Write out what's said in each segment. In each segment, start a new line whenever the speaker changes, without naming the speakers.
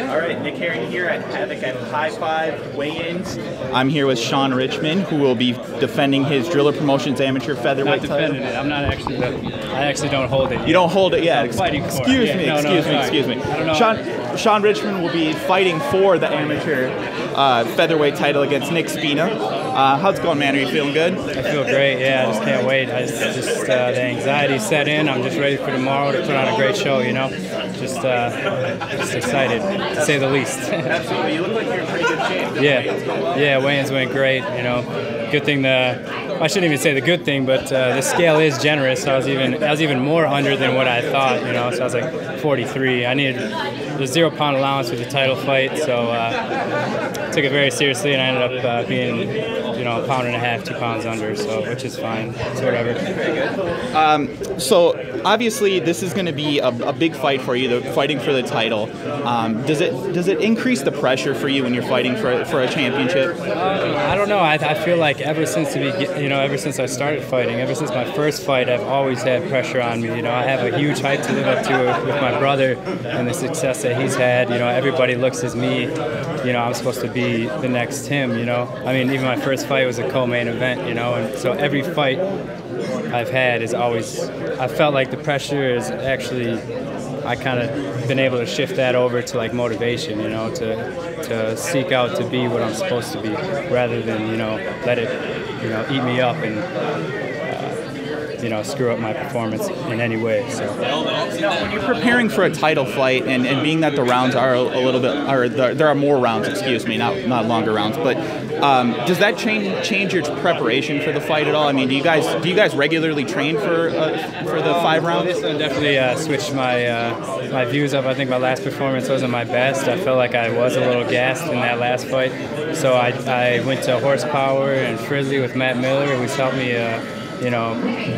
All right, Nick Herring here at Havoc at High Five Weigh-Ins. I'm here with Sean Richman, who will be defending his Driller Promotions Amateur Featherweight title.
Not defending it. I'm not actually. I actually don't hold it.
You don't hold it yet.
Fighting for it.
Excuse me. Sean Richman will be fighting for the amateur featherweight title against Nick Spina. How's it going, man? Are you feeling good?
I feel great. Yeah, I just can't wait. The anxiety set in. I'm just ready for tomorrow to put on a great show. You know, just excited to say the least.
Absolutely. You look like you're in pretty good shape.
Yeah. Weigh-ins went great. You know, good thing I shouldn't even say the good thing, but the scale is generous. So I was even more under than what I thought. You know, so I was like 43. I needed the 0 pound allowance with the title fight, so took it very seriously, and I ended up being, you know, 1.5 pounds, 2 pounds under, so which is fine. It's whatever.
So obviously this is going to be a big fight for you, fighting for the title. Does it increase the pressure for you when you're fighting for a championship?
I don't know. I feel like ever since I started fighting, ever since my first fight, I've always had pressure on me. You know, I have a huge height to live up to with my brother and the success that he's had. You know, everybody looks at me. You know, I'm supposed to be the next him. You know, I mean, even my first fight was a co-main event. You know, and so every fight I've had is always. I felt like the pressure is actually. I kind of been able to shift that over to like motivation, you know, to seek out to be what I'm supposed to be, rather than, you know, let it, you know, eat me up and you know, screw up my performance in any way. So,
you know, when you're preparing for a title fight, and being that the rounds are a little bit, or there are more rounds, excuse me, not longer rounds, but does that change your preparation for the fight at all? I mean, do you guys regularly train for the 5 rounds?
This one definitely switched my views up. I think my last performance wasn't my best. I felt like I was a little gassed in that last fight, so I went to Horsepower and Frizzly with Matt Miller, who's helped me. You know,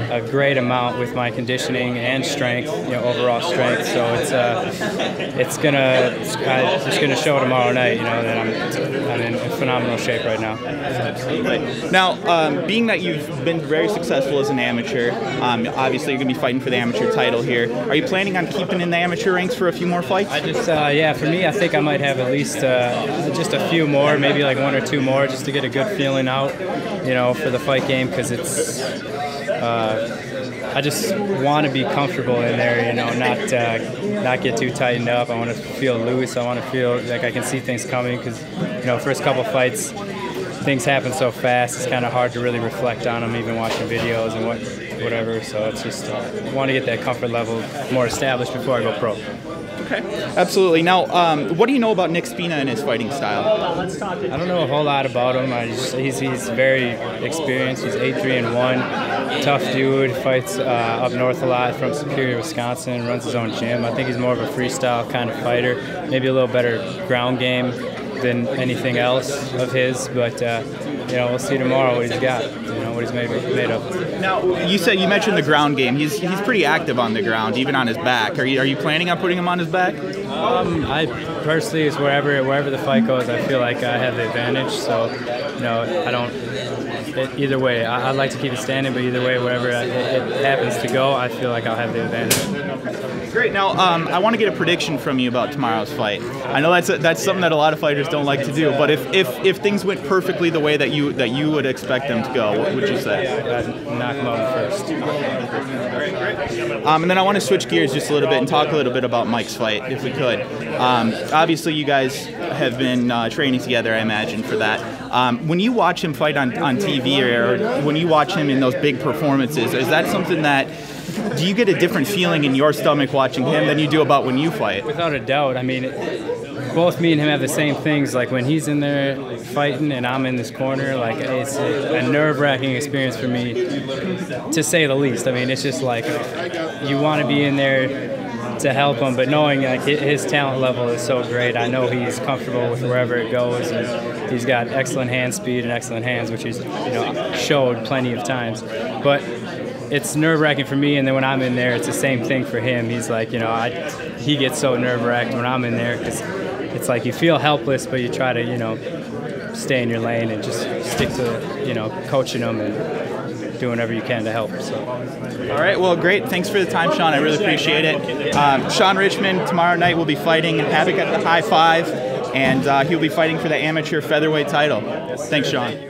a great amount with my conditioning and strength, you know, overall strength. So it's gonna show tomorrow night. You know, that I'm in phenomenal shape right now.
Absolutely. Now, being that you've been very successful as an amateur, obviously you're gonna be fighting for the amateur title here. Are you planning on keeping in the amateur ranks for a few more fights?
I just, yeah, for me, I think I might have at least just a few more, maybe like 1 or 2 more, just to get a good feeling out, you know, for the fight game, because it's. I just want to be comfortable in there, you know, not get too tightened up. I want to feel loose. I want to feel like I can see things coming, because, you know, first couple fights, things happen so fast. It's kind of hard to really reflect on them, even watching videos and whatever. So it's just I want to get that comfort level more established before I go pro.
Okay, absolutely. Now, what do you know about Nick Spina and his fighting style?
I don't know a whole lot about him. He's very experienced. He's 8-3-1, tough dude. Fights up north a lot from Superior, Wisconsin. Runs his own gym. I think he's more of a freestyle kind of fighter. Maybe a little better ground game than anything else of his. But you know, we'll see tomorrow what he's got. You know, what he's made of.
Now, you mentioned the ground game. He's pretty active on the ground, even on his back. Are you planning on putting him on his back?
I personally, it's wherever the fight goes, I feel like I have the advantage. So, you know, I don't. Either way, I'd like to keep it standing, but either way, wherever it happens to go, I feel like I'll have the advantage.
Great. Now, I want to get a prediction from you about tomorrow's fight. I know that's something that a lot of fighters don't like to do, but if things went perfectly the way that you would expect them to go, what would you say?
I'd knock him out first.
And then I want to switch gears just a little bit and talk a little bit about Mike's fight, if we could. Obviously, you guys have been training together, I imagine, for that. When you watch him fight on TV, or when you watch him in those big performances, is that something that, do you get a different feeling in your stomach watching him than you do about when you fight?
Without a doubt. I mean, both me and him have the same things. Like when he's in there fighting and I'm in this corner, like it's a nerve-wracking experience for me, to say the least. I mean, it's just like you want to be in there to help him, but knowing like his talent level is so great, I know he's comfortable with wherever it goes, and he's got excellent hand speed and excellent hands, which he's, you know, showed plenty of times. But it's nerve-wracking for me, and then when I'm in there, it's the same thing for him. He's like, you know, he gets so nerve-wracked when I'm in there, because it's like you feel helpless, but you try to, you know, stay in your lane and just stick to, you know, coaching him and doing whatever you can to help. So.
All right, well, great. Thanks for the time, Sean. I really appreciate it. Sean Richman tomorrow night will be fighting Havoc at the High Five, and he'll be fighting for the amateur featherweight title. Thanks, Sean.